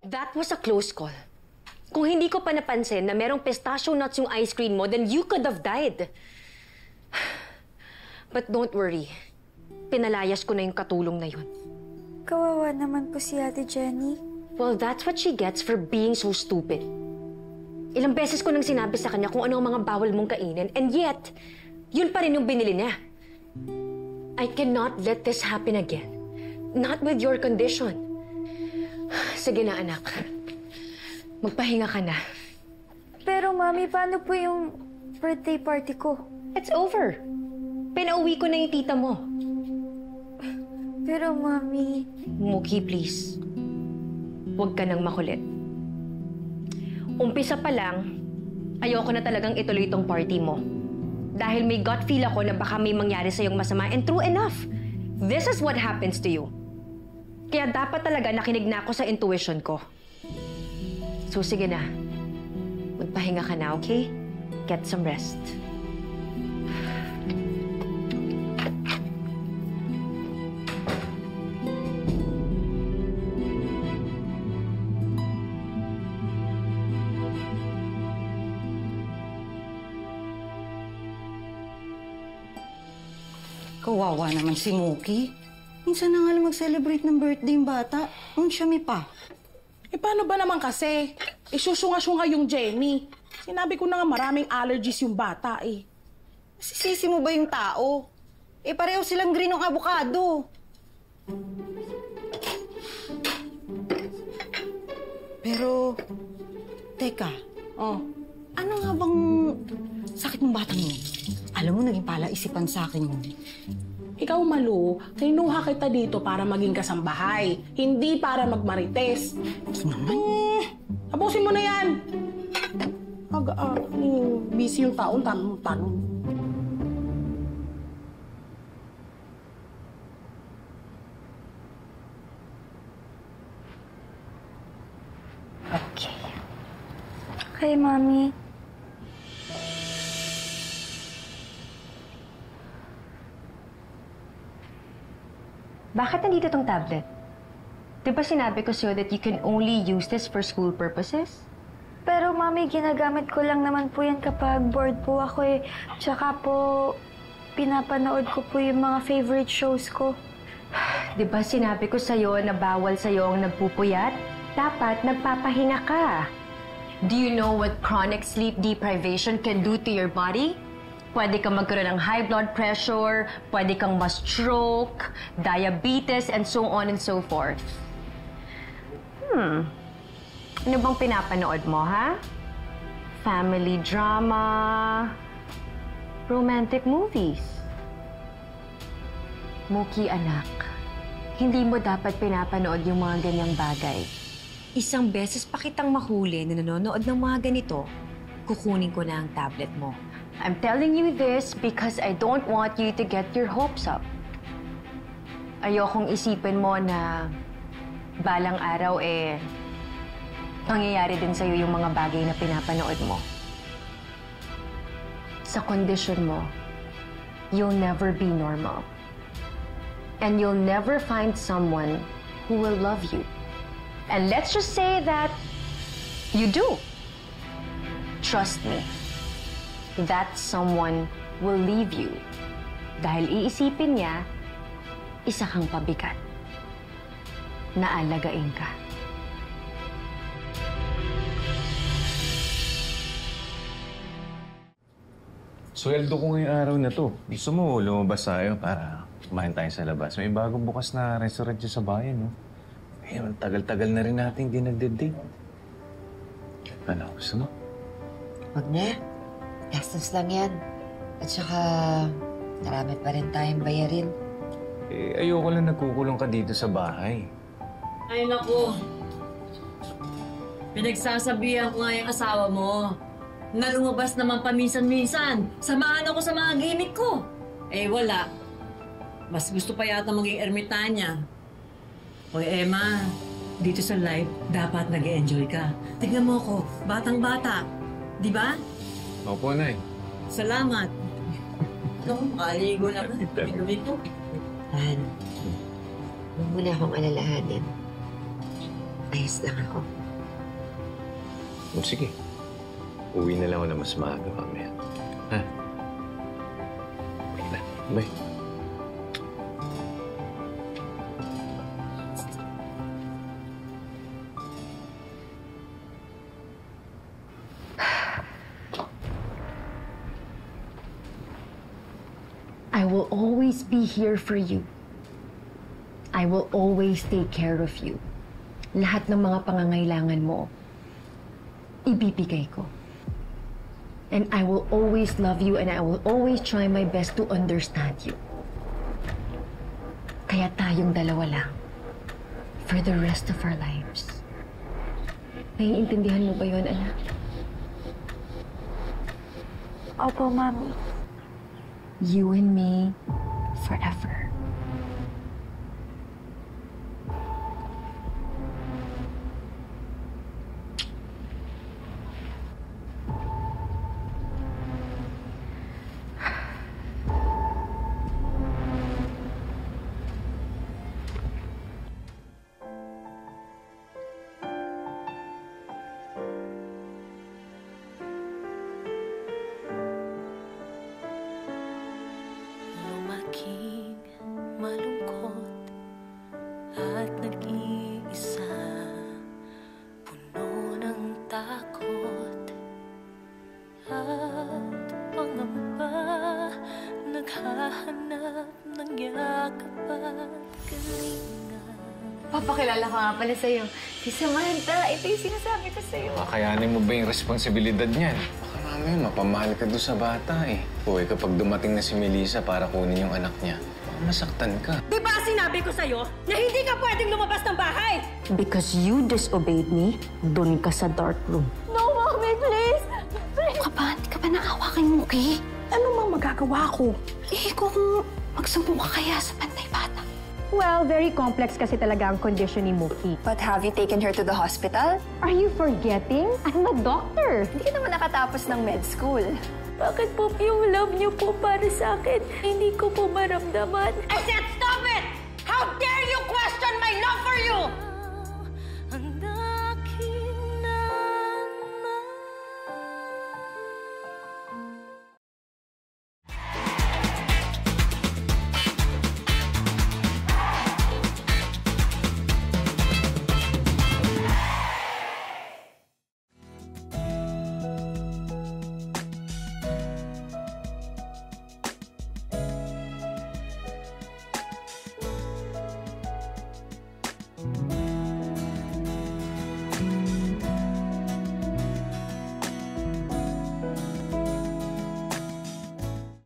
That was a close call. Kung hindi ko pa napansin na merong pistachio nuts yung ice cream mo, then you could have died. But don't worry. Pinalayas ko na yung katulong na yun. Kawawa naman po si Ate Jenny. Well, that's what she gets for being so stupid. Ilang beses ko nang sinabi sa kanya kung ano ang mga bawal mong kainin, and yet, yun pa rin yung binili niya. I cannot let this happen again. Not with your condition. Sige na, anak. Magpahinga ka na. Pero, Mami, paano po yung birthday party ko? It's over. Pinauwi ko na yung tita mo. Pero, Mami... Muki, please. Huwag ka nang makulit. Umpisa pa lang, ayoko na talagang ituloy itong party mo. Dahil may gut feel ako na baka may mangyari sa'yong masama, and true enough, this is what happens to you. Kaya dapat talaga nakinig na ako sa intuition ko. So sige na, magpahinga ka na, okay? Get some rest. Kawawa naman si Muki. Minsan na nga lang mag-celebrate ng birthday yung bata. Siya may pa. Paano ba naman kasi? Susunga-sunga yung Jenny. Sinabi ko na nga maraming allergies yung bata eh. Masisisi mo ba yung tao? Pareho silang green ng avocado. Pero, teka. Ano nga bang sakit ng batang mo? Alam mo, naging palaisipan sa akin yun. Ikaw, Malu, kinuha kita dito para maging kasambahay, hindi para magmarites. Tapusin mo na yan! Busy yung taon, tanong. Okay. Okay, Mami. Bakit nandito tong tablet? Di ba sinabi ko sa'yo that you can only use this for school purposes? Pero, Mami, ginagamit ko lang naman po yan kapag bored po ako eh. Tsaka po, pinapanood ko po yung mga favorite shows ko. Di ba sinabi ko sa'yo na bawal sa'yo ang nagpupuyat? Dapat nagpapahinga ka. Do you know what chronic sleep deprivation can do to your body? Pwede kang magkaroon ng high blood pressure, pwede kang ma-stroke, diabetes, and so on and so forth. Ano bang pinapanood mo, ha? Family drama, romantic movies. Muki, anak, hindi mo dapat pinapanood yung mga ganyang bagay. Isang beses pa kitang mahuli na nanonood ng mga ganito, kukunin ko na ang tablet mo. I'm telling you this because I don't want you to get your hopes up. Ayokong isipin mo na balang araw mangyayari din sa'yo yung mga bagay na pinapanood mo. Sa kondisyon mo, you'll never be normal. And you'll never find someone who will love you. And let's just say that you do. Trust me. That someone will leave you dahil iisipin niya, isa kang pabigat. Naalagain ka. Sweldo ko ngayong araw na to. Gusto mo lumabas tayo para kumain tayo sa labas. May bagong bukas na restaurant dyan sa bayan, no? Tagal-tagal na rin natin hindi nagde-date. Ano, gusto mo? Wag na. Gastos lang yan. At saka, marami pa rin tayong bayarin. Ayoko lang nagkukulong ka dito sa bahay. Ay, naku. Pinagsasabihan ko nga yung asawa mo na lumabas naman paminsan-minsan. Samahan ako sa mga gimmick ko. Wala. Mas gusto pa yata maging ermitanya. Hoy, Emma, dito sa live, dapat nag-enjoy ka. Tignan mo ako, batang-bata. Di ba? Opo, Nay. Salamat. Makaligo na ka. Pinumi ko. Han, huwag mo na akong alalahanin. Ayos lang ako. Sige. Uwi na lang ako na mas maaga mamaya. Ha? Okay na. Bye. I will always be here for you. I will always take care of you. Lahat ng mga pangangailangan mo, ibibigay ko. And I will always love you and I will always try my best to understand you. Kaya tayong dalawa lang for the rest of our lives. Naiintindihan mo ba yun, anak? Opo, Mami. You and me forever. Lumaking malungkot at nag-iisa, puno ng takot at pangamba, naghahanap ng yakap at galingan. Papakilala ko nga pala sa'yo. Si Samantha, ito yung sinasabi ko sa'yo. Kakayanin mo ba yung responsibilidad niyan? Baka mamaya mapamahal ka doon sa bata eh. Uy, kapag dumating na si Melissa para kunin yung anak niya, baka masaktan ka. Di ba sinabi ko sa'yo na hindi ka pwedeng lumabas ng bahay? Because you disobeyed me, doon ka sa dark room. No, Mami, please! Hindi ka ba naawa kay Muki? Ano mang magagawa ko? Eh, kung magsumbong ka kaya sa Pantay Bata. Well, very complex kasi talaga ang condition ni Muki. But have you taken her to the hospital? Are you forgetting? I'm a doctor. Hindi ka naman nakatapos ng med school. Bakit po yung love niyo po para sa akin, hindi ko po maramdaman? I said stop!